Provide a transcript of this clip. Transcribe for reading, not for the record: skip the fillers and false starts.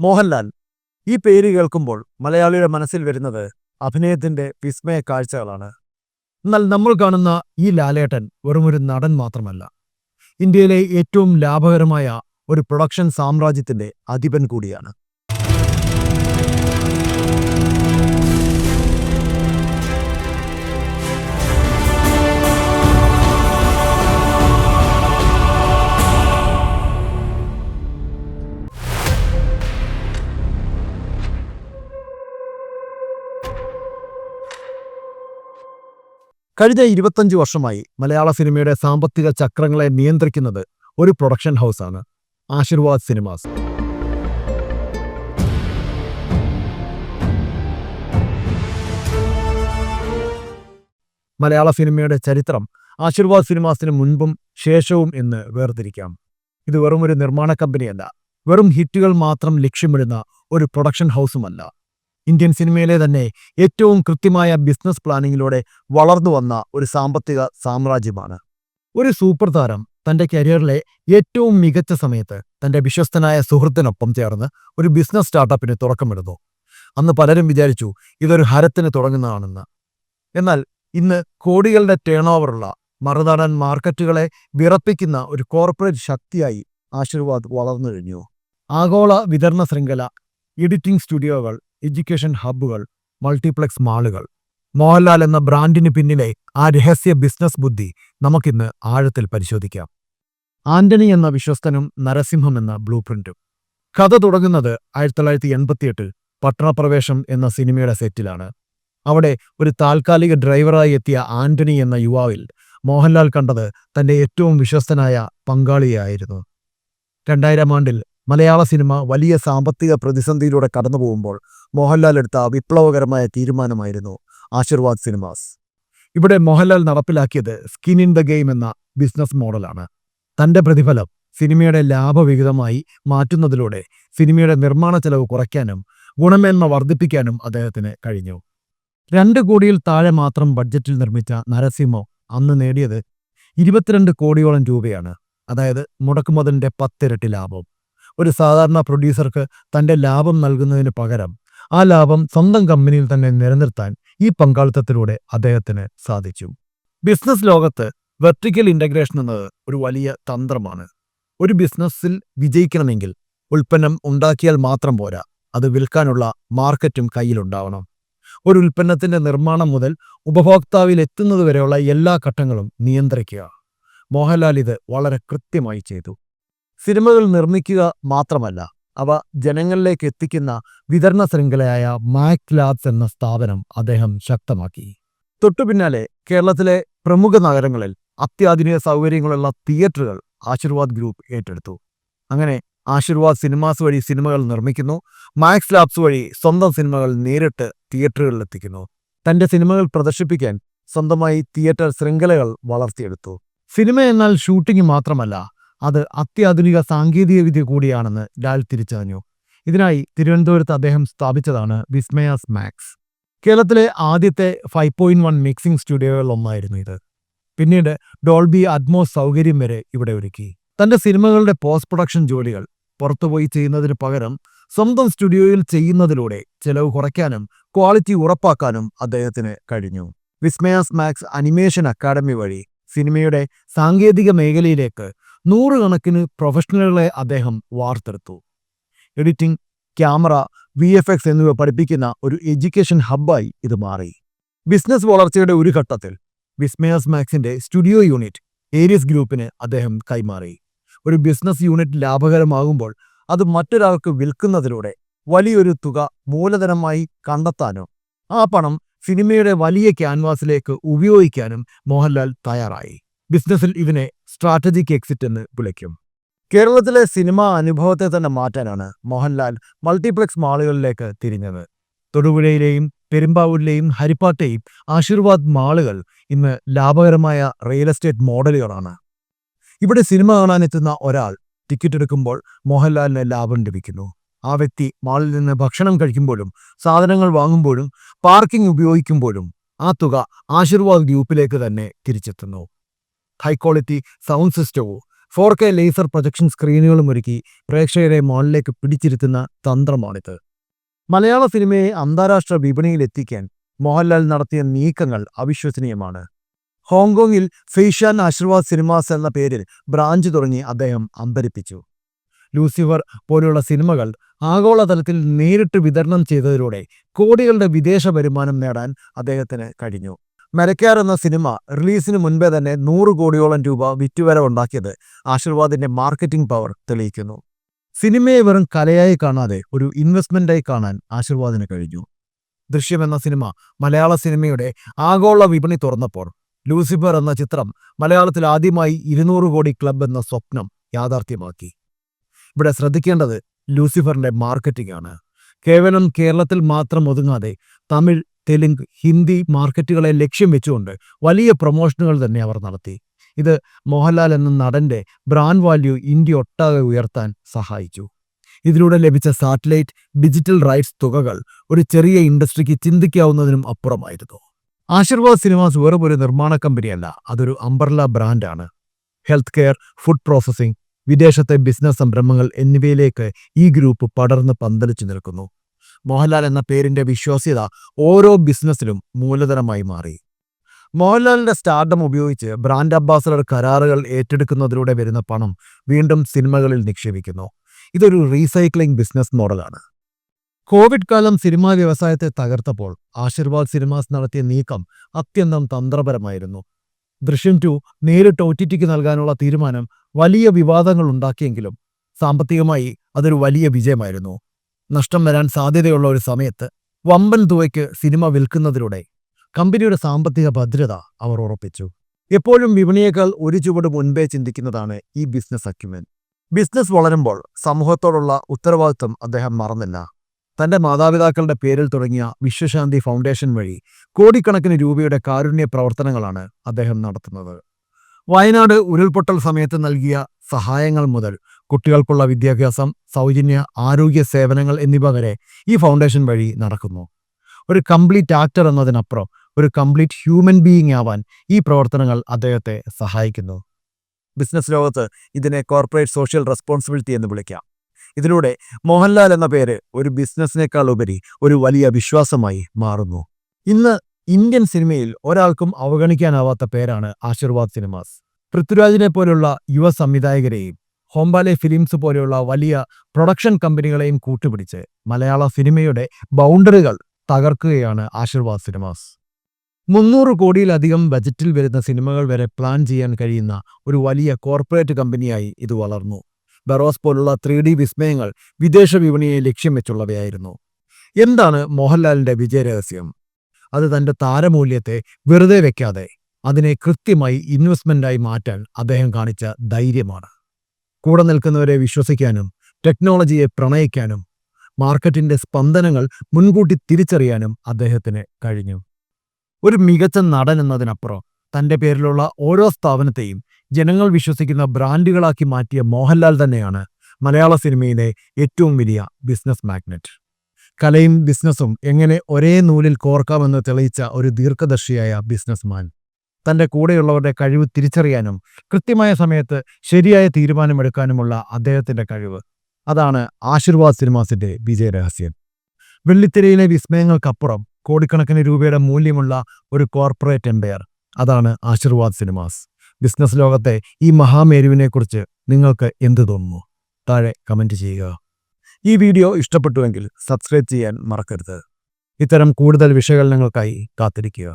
മോഹൻലാൽ ഈ പേര് കേൾക്കുമ്പോൾ മലയാളിയുടെ മനസ്സിൽ വരുന്നത് അഭിനയത്തിന്റെ വിസ്മയ കാഴ്ചകളാണ്. എന്നാൽ നമ്മൾ കാണുന്ന ഈ ലാലേട്ടൻ വെറുമൊരു നടൻ മാത്രമല്ല, ഇന്ത്യയിലെ ഏറ്റവും ലാഭകരമായ ഒരു പ്രൊഡക്ഷൻ സാമ്രാജ്യത്തിന്റെ അധിപൻ കൂടിയാണ്. കഴിഞ്ഞ 25 വർഷമായി മലയാള സിനിമയുടെ സാമ്പത്തിക ചക്രങ്ങളെ നിയന്ത്രിക്കുന്നത് ഒരു പ്രൊഡക്ഷൻ ഹൗസാണ്, ആശീർവാദ് സിനിമാസ്. മലയാള സിനിമയുടെ ചരിത്രം ആശീർവാദ് സിനിമാസിന് മുൻപും ശേഷവും എന്ന് വേർതിരിക്കാം. ഇത് വെറുമൊരു നിർമ്മാണ കമ്പനിയല്ല, വെറും ഹിറ്റുകൾ മാത്രം ലക്ഷ്യമിടുന്ന ഒരു പ്രൊഡക്ഷൻ ഹൗസുമല്ല. ഇന്ത്യൻ സിനിമയിലെ തന്നെ ഏറ്റവും കൃത്യമായ ബിസിനസ് പ്ലാനിങ്ങിലൂടെ വളർന്നു വന്ന ഒരു സാമ്പത്തിക സാമ്രാജ്യമാണ്. ഒരു സൂപ്പർ താരം തന്റെ കരിയറിലെ ഏറ്റവും മികച്ച സമയത്ത് തന്റെ വിശ്വസ്തനായ സുഹൃത്തിനൊപ്പം ചേർന്ന് ഒരു ബിസിനസ് സ്റ്റാർട്ടപ്പിന് തുടക്കമിടുന്നു. അന്ന് പലരും വിചാരിച്ചു ഇതൊരു ഹരത്തിന് തുടങ്ങുന്നതാണെന്ന്. എന്നാൽ ഇന്ന് കോടികളുടെ ടേൺ ഓവറുള്ള മറുനാടൻ മാർക്കറ്റുകളെ വിറപ്പിക്കുന്ന ഒരു കോർപ്പറേറ്റ് ശക്തിയായി ആശീർവാദ് വളർന്നു കഴിഞ്ഞു. ആഗോള വിതരണ ശൃംഖല, എഡിറ്റിംഗ് സ്റ്റുഡിയോകൾ, എഡ്യൂക്കേഷൻ ഹബ്ബുകൾ, മൾട്ടിപ്ലക്സ് മാളുകൾ. മോഹൻലാൽ എന്ന ബ്രാൻഡിന് പിന്നിലെ ആ രഹസ്യ ബിസിനസ് ബുദ്ധി നമുക്കിന്ന് ആഴത്തിൽ പരിശോധിക്കാം. ആന്റണി എന്ന വിശ്വസ്തനും നരസിംഹം എന്ന ബ്ലൂ പ്രിന്റും. കഥ തുടങ്ങുന്നത് 1988 പട്ടണപ്രവേശം എന്ന സിനിമയുടെ സെറ്റിലാണ്. അവിടെ ഒരു താൽക്കാലിക ഡ്രൈവറായി എത്തിയ ആന്റണി എന്ന യുവാവിൽ മോഹൻലാൽ കണ്ടത് തന്റെ ഏറ്റവും വിശ്വസ്തനായ പങ്കാളിയായിരുന്നു. 2000 ആണ്ടിൽ മലയാള സിനിമ വലിയ സാമ്പത്തിക പ്രതിസന്ധിയിലൂടെ കടന്നുപോകുമ്പോൾ മോഹൻലാൽ എടുത്ത വിപ്ലവകരമായ തീരുമാനമായിരുന്നു ആശീർവാദ് സിനിമാസ്. ഇവിടെ മോഹൻലാൽ നടപ്പിലാക്കിയത് സ്കിൻ ഇൻ ദ ഗെയിം എന്ന ബിസിനസ് മോഡലാണ്. തന്റെ പ്രതിഫലം സിനിമയുടെ ലാഭവിഹിതമായി മാറ്റുന്നതിലൂടെ സിനിമയുടെ നിർമ്മാണ ചെലവ് കുറയ്ക്കാനും ഗുണമേന്മ വർദ്ധിപ്പിക്കാനും അദ്ദേഹത്തിന് കഴിഞ്ഞു. 2 കോടിയിൽ താഴെ മാത്രം ബഡ്ജറ്റിൽ നിർമ്മിച്ച നരസിംഹം അന്ന് നേടിയത് 22 കോടിയോളം രൂപയാണ്. അതായത് മുടക്കുമുതലിന്റെ 10 ഇരട്ടി ലാഭം. ഒരു സാധാരണ പ്രൊഡ്യൂസർക്ക് തന്റെ ലാഭം നൽകുന്നതിന് പകരം ആ ലാഭം സ്വന്തം കമ്പനിയിൽ തന്നെ നിലനിർത്താൻ ഈ പങ്കാളിത്തത്തിലൂടെ അദ്ദേഹത്തിന് സാധിച്ചു. ബിസിനസ് ലോകത്ത് വെർട്ടിക്കൽ ഇന്റഗ്രേഷൻ എന്നത് ഒരു വലിയ തന്ത്രമാണ്. ഒരു ബിസിനസ്സിൽ വിജയിക്കണമെങ്കിൽ ഉൽപ്പന്നം ഉണ്ടാക്കിയാൽ മാത്രം പോരാ, അത് വിൽക്കാനുള്ള മാർക്കറ്റും കയ്യിലുണ്ടാവണം. ഒരു ഉൽപ്പന്നത്തിന്റെ നിർമ്മാണം മുതൽ ഉപഭോക്താവിൽ എത്തുന്നതുവരെയുള്ള എല്ലാ ഘട്ടങ്ങളും നിയന്ത്രിക്കുക. മോഹൻലാൽ ഇത് വളരെ കൃത്യമായി ചെയ്തു. സിനിമകൾ നിർമ്മിക്കുക മാത്രമല്ല, അവ ജനങ്ങളിലേക്ക് എത്തിക്കുന്ന വിതരണ ശൃംഖലയായ മാക് ലാബ്സ് എന്ന സ്ഥാപനം അദ്ദേഹം ശക്തമാക്കി. തൊട്ടുപിന്നാലെ കേരളത്തിലെ പ്രമുഖ നഗരങ്ങളിൽ അത്യാധുനിക സൗകര്യങ്ങളുള്ള തിയേറ്ററുകൾ ആശീർവാദ് ഗ്രൂപ്പ് ഏറ്റെടുത്തു. അങ്ങനെ ആശീർവാദ് സിനിമാസ് വഴി സിനിമകൾ നിർമ്മിക്കുന്നു, മാക്സ് ലാബ്സ് വഴി സ്വന്തം സിനിമകൾ നേരിട്ട് തിയേറ്ററുകളിൽ എത്തിക്കുന്നു. തന്റെ സിനിമകൾ പ്രദർശിപ്പിക്കാൻ സ്വന്തമായി തിയേറ്റർ ശൃംഖലകൾ വളർത്തിയെടുത്തു. സിനിമ എന്നാൽ ഷൂട്ടിംഗ് മാത്രമല്ല, അത് അത്യാധുനിക സാങ്കേതികവിദ്യ കൂടിയാണെന്ന് ലാൽ തിരിച്ചറിഞ്ഞു. ഇതിനായി തിരുവനന്തപുരത്ത് അദ്ദേഹം സ്ഥാപിച്ചതാണ് വിസ്മയാസ് മാക്സ്. കേരളത്തിലെ ആദ്യത്തെ 5.1 മിക്സിംഗ് സ്റ്റുഡിയോകളിൽ ഒന്നായിരുന്നു ഇത്. പിന്നീട് ഡോൾബി അറ്റ്മോസ് സൗകര്യം വരെ ഇവിടെ ഒരുക്കി. തന്റെ സിനിമകളുടെ പോസ്റ്റ് പ്രൊഡക്ഷൻ ജോലികൾ പുറത്തുപോയി ചെയ്യുന്നതിന് പകരം സ്വന്തം സ്റ്റുഡിയോയിൽ ചെയ്യുന്നതിലൂടെ ചെലവ് കുറയ്ക്കാനും ക്വാളിറ്റി ഉറപ്പാക്കാനും അദ്ദേഹത്തിന് കഴിഞ്ഞു. വിസ്മയാസ് മാക്സ് അനിമേഷൻ അക്കാദമി വഴി സിനിമയുടെ സാങ്കേതിക മേഖലയിലേക്ക് 100 കണക്കിന് പ്രൊഫഷണലുകളെ അദ്ദേഹം വാർത്തെടുത്തു. എഡിറ്റിംഗ്, ക്യാമറ, VFX എന്നിവ പഠിപ്പിക്കുന്ന ഒരു എഡ്യൂക്കേഷൻ ഹബ്ബായി ഇത് മാറി. ബിസിനസ് വളർച്ചയുടെ ഒരു ഘട്ടത്തിൽ വിസ്മയാസ് മാക്സിന്റെ സ്റ്റുഡിയോ യൂണിറ്റ് ഏരിയസ് ഗ്രൂപ്പിന് അദ്ദേഹം കൈമാറി. ഒരു ബിസിനസ് യൂണിറ്റ് ലാഭകരമാകുമ്പോൾ അത് മറ്റൊരാൾക്ക് വിൽക്കുന്നതിലൂടെ വലിയൊരു തുക മൂലധനമായി കണ്ടെത്താനോ ആ പണം സിനിമയുടെ വലിയ ക്യാൻവാസിലേക്ക് ഉപയോഗിക്കാനും മോഹൻലാൽ തയ്യാറായി. ബിസിനസ്സിൽ ഇതിനെ സ്ട്രാറ്റജിക് എക്സിറ്റ് എന്ന് വിളിക്കും. കേരളത്തിലെ സിനിമാ അനുഭവത്തെ തന്നെ മാറ്റാനാണ് മോഹൻലാൽ മൾട്ടിപ്ലക്സ് മാളുകളിലേക്ക് തിരിഞ്ഞത്. തൊടുപുഴയിലെയും പെരുമ്പാവൂരിലെയും ഹരിപ്പാട്ടെയും ആശീർവാദ് മാളുകൾ ഇന്ന് ലാഭകരമായ റിയൽ എസ്റ്റേറ്റ് മോഡലുകളാണ്. ഇവിടെ സിനിമ കാണാനെത്തുന്ന ഒരാൾ ടിക്കറ്റ് എടുക്കുമ്പോൾ മോഹൻലാലിന് ലാഭം ലഭിക്കുന്നു. ആ വ്യക്തി മാളിൽ നിന്ന് ഭക്ഷണം കഴിക്കുമ്പോഴും സാധനങ്ങൾ വാങ്ങുമ്പോഴും പാർക്കിംഗ് ഉപയോഗിക്കുമ്പോഴും ആ തുക ആശീർവാദ് ഗ്രൂപ്പിലേക്ക് തന്നെ തിരിച്ചെത്തുന്നു. ഹൈ ക്വാളിറ്റി സൗണ്ട് സിസ്റ്റവും 4K ലേസർ പ്രൊജക്ഷൻ സ്ക്രീനുകളും ഒരുക്കി പ്രേക്ഷകരെ മോളിലേക്ക് പിടിച്ചിരുത്തുന്ന തന്ത്രമാണിത്. മലയാള സിനിമയെ അന്താരാഷ്ട്ര വിപണിയിൽ എത്തിക്കാൻ മോഹൻലാൽ നടത്തിയ നീക്കങ്ങൾ അവിശ്വസനീയമാണ്. ഹോങ്കോങ്ങിൽ ഫെയ്ഷാൻ ആശീർവാദ് സിനിമാസ് എന്ന പേരിൽ ബ്രാഞ്ച് തുടങ്ങി അദ്ദേഹം അമ്പരിപ്പിച്ചു. ലൂസിഫർ പോലുള്ള സിനിമകൾ ആഗോളതലത്തിൽ നേരിട്ട് വിതരണം ചെയ്തതിലൂടെ കോടികളുടെ വിദേശ വരുമാനം നേടാൻ അദ്ദേഹത്തിന് കഴിഞ്ഞു. മരക്കാർ എന്ന സിനിമ റിലീസിന് മുൻപേ തന്നെ 100 കോടിയോളം രൂപ വിറ്റുവരവ് ഉണ്ടാക്കിയത് ആശീർവാദിന്റെ മാർക്കറ്റിംഗ് പവർ തെളിയിക്കുന്നു. സിനിമയെ വെറും കലയായി കാണാതെ ഒരു ഇൻവെസ്റ്റ്മെന്റായി കാണാൻ ആശീർവാദിന് കഴിഞ്ഞു. ദൃശ്യം എന്ന സിനിമ മലയാള സിനിമയുടെ ആഗോള വിപണി തുറന്നപ്പോൾ ലൂസിഫർ എന്ന ചിത്രം മലയാളത്തിൽ ആദ്യമായി 200 കോടി ക്ലബ് എന്ന സ്വപ്നം യാഥാർത്ഥ്യമാക്കി. ഇവിടെ ശ്രദ്ധിക്കേണ്ടത് ലൂസിഫറിന്റെ മാർക്കറ്റിംഗ് ആണ്. കേവലം കേരളത്തിൽ മാത്രം ഒതുങ്ങാതെ തമിഴ്, തെലുങ്ക്, ഹിന്ദി മാർക്കറ്റുകളെ ലക്ഷ്യം വെച്ചുകൊണ്ട് വലിയ പ്രൊമോഷനുകൾ തന്നെ അവർ നടത്തി. ഇത് മോഹൻലാൽ എന്ന നടന്റെ ബ്രാൻഡ് വാല്യൂ ഇന്ത്യ ഒട്ടാകെ ഉയർത്താൻ സഹായിച്ചു. ഇതിലൂടെ ലഭിച്ച സാറ്റലൈറ്റ്, ഡിജിറ്റൽ റൈറ്റ്സ് തുകകൾ ഒരു ചെറിയ ഇൻഡസ്ട്രിക്ക് ചിന്തിക്കാവുന്നതിനും അപ്പുറമായിരുന്നു. ആശീർവാദ് സിനിമാസ് വെറും ഒരു നിർമ്മാണ കമ്പനിയല്ല, അതൊരു അംബ്രല്ല ബ്രാൻഡാണ്. ഹെൽത്ത് കെയർ, ഫുഡ് പ്രോസസ്സിംഗ്, വിദേശത്തെ ബിസിനസ് സംരംഭങ്ങൾ എന്നിവയിലേക്ക് ഈ ഗ്രൂപ്പ് പടർന്ന് പന്തലിച്ചു നിൽക്കുന്നു. മോഹൻലാൽ എന്ന പേരിന്റെ വിശ്വാസ്യത ഓരോ ബിസിനസ്സിലും മൂലധനമായി മാറി. മോഹൻലാലിന്റെ സ്റ്റാർഡം ഉപയോഗിച്ച് ബ്രാൻഡ് അംബാസഡർ കരാറുകൾ ഏറ്റെടുക്കുന്നതിലൂടെ വരുന്ന പണം വീണ്ടും സിനിമകളിൽ നിക്ഷേപിക്കുന്നു. ഇതൊരു റീസൈക്ലിംഗ് ബിസിനസ് മോഡലാണ്. കോവിഡ് കാലം സിനിമാ വ്യവസായത്തെ തകർത്തപ്പോൾ ആശീർവാദ് സിനിമാസ് നടത്തിയ നീക്കം അത്യന്തം തന്ത്രപരമായിരുന്നു. ദൃശ്യം 2 നേരിട്ട് OTTക്ക് നൽകാനുള്ള തീരുമാനം വലിയ വിവാദങ്ങൾ ഉണ്ടാക്കിയെങ്കിലും സാമ്പത്തികമായി അതൊരു വലിയ വിജയമായിരുന്നു. നഷ്ടം വരാൻ സാധ്യതയുള്ള ഒരു സമയത്ത് വമ്പൻ തുകയ്ക്ക് സിനിമ വിൽക്കുന്നതിലൂടെ കമ്പനിയുടെ സാമ്പത്തിക ഭദ്രത അവർ ഉറപ്പിച്ചു. എപ്പോഴും വിപണിയേക്കാൾ ഒരു ചുവട് മുൻപേ ചിന്തിക്കുന്നതാണ് ഈ ബിസിനസ് അക്യുമെൻ. ബിസിനസ് വളരുമ്പോൾ സമൂഹത്തോടുള്ള ഉത്തരവാദിത്വം അദ്ദേഹം മറന്നില്ല. തന്റെ മാതാപിതാക്കളുടെ പേരിൽ തുടങ്ങിയ വിശ്വശാന്തി ഫൗണ്ടേഷൻ വഴി കോടിക്കണക്കിന് രൂപയുടെ കാരുണ്യ പ്രവർത്തനങ്ങളാണ് അദ്ദേഹം നടത്തുന്നത്. വയനാട് ഉരുൾപൊട്ടൽ സമയത്ത് നൽകിയ സഹായങ്ങൾ മുതൽ കുട്ടികൾക്കുള്ള വിദ്യാഭ്യാസം, സൗജന്യ ആരോഗ്യ സേവനങ്ങൾ എന്നിവ വരെ ഈ ഫൗണ്ടേഷൻ വഴി നടക്കുന്നു. ഒരു കംപ്ലീറ്റ് ആക്ടർ എന്നതിനപ്പുറം ഒരു കംപ്ലീറ്റ് ഹ്യൂമൻ ബീയിങ് ആവാൻ ഈ പ്രവർത്തനങ്ങൾ അദ്ദേഹത്തെ സഹായിക്കുന്നു. ബിസിനസ് ലോകത്ത് ഇതിനെ കോർപ്പറേറ്റ് സോഷ്യൽ റെസ്പോൺസിബിലിറ്റി എന്ന് വിളിക്കാം. ഇതിലൂടെ മോഹൻലാൽ എന്ന പേര് ഒരു ബിസിനസ്സിനേക്കാൾ ഉപരി ഒരു വലിയ വിശ്വാസമായി മാറുന്നു. ഇന്ന് ഇന്ത്യൻ സിനിമയിൽ ഒരാൾക്കും അവഗണിക്കാനാവാത്ത പേരാണ് ആശീർവാദ് സിനിമാസ്. പൃഥ്വിരാജിനെ പോലുള്ള യുവ സംവിധായകരെയും ഹോംബാലെ ഫിലിംസ് പോലെയുള്ള വലിയ പ്രൊഡക്ഷൻ കമ്പനികളെയും കൂട്ടുപിടിച്ച് മലയാള സിനിമയുടെ ബൗണ്ടറികൾ തകർക്കുകയാണ് ആശീർവാദ് സിനിമാസ്. 300 കോടിയിലധികം ബജറ്റിൽ വരുന്ന സിനിമകൾ വരെ പ്ലാൻ ചെയ്യാൻ കഴിയുന്ന ഒരു വലിയ കോർപ്പറേറ്റ് കമ്പനിയായി ഇത് വളർന്നു. ബറോസ് പോലുള്ള 3D വിസ്മയങ്ങൾ വിദേശ വിപണിയെ ലക്ഷ്യം വെച്ചുള്ളവയായിരുന്നു. എന്താണ് മോഹൻലാലിന്റെ വിജയരഹസ്യം? അത് തന്റെ താരമൂല്യത്തെ വെറുതെ വെക്കാതെ അതിനെ കൃത്യമായി ഇൻവെസ്റ്റ്മെന്റായി മാറ്റാൻ അദ്ദേഹം കാണിച്ച ധൈര്യമാണ്. കൂടെ നിൽക്കുന്നവരെ വിശ്വസിക്കാനും ടെക്നോളജിയെ പ്രണയിക്കാനും മാർക്കറ്റിന്റെ സ്പന്ദനങ്ങൾ മുൻകൂട്ടി തിരിച്ചറിയാനും അദ്ദേഹത്തിന് കഴിഞ്ഞു. ഒരു മികച്ച നടൻ എന്നതിനപ്പുറം തന്റെ പേരിലുള്ള ഓരോ സ്ഥാപനത്തെയും ജനങ്ങൾ വിശ്വസിക്കുന്ന ബ്രാൻഡുകളാക്കി മാറ്റിയ മോഹൻലാൽ തന്നെയാണ് മലയാള സിനിമയിലെ ഏറ്റവും വലിയ ബിസിനസ് മാഗ്നറ്റ്. കലയും ബിസിനസ്സും എങ്ങനെ ഒരേ നൂലിൽ കോർക്കാമെന്ന് തെളിയിച്ച ഒരു ദീർഘദർശിയായ ബിസിനസ്മാൻ. തന്റെ കൂടെയുള്ളവരുടെ കഴിവ് തിരിച്ചറിയാനും കൃത്യമായ സമയത്ത് ശരിയായ തീരുമാനമെടുക്കാനുമുള്ള അദ്ദേഹത്തിന്റെ കഴിവ്, അതാണ് ആശീർവാദ് സിനിമാസിന്റെ വിജയരഹസ്യം. വെള്ളിത്തിരയിലെ വിസ്മയങ്ങൾക്കപ്പുറം കോടിക്കണക്കിന് രൂപയുടെ മൂല്യമുള്ള ഒരു കോർപ്പറേറ്റ് എംപയർ, അതാണ് ആശീർവാദ് സിനിമാസ്. ബിസിനസ് ലോകത്തെ ഈ മഹാമേരുവിനെക്കുറിച്ച് നിങ്ങൾക്ക് എന്ത് തോന്നുന്നു? താഴെ കമന്റ് ചെയ്യുക. ഈ വീഡിയോ ഇഷ്ടപ്പെട്ടുവെങ്കിൽ സബ്സ്ക്രൈബ് ചെയ്യാൻ മറക്കരുത്. ഇത്തരം കൂടുതൽ വിശകലനങ്ങൾക്കായി കാത്തിരിക്കുക.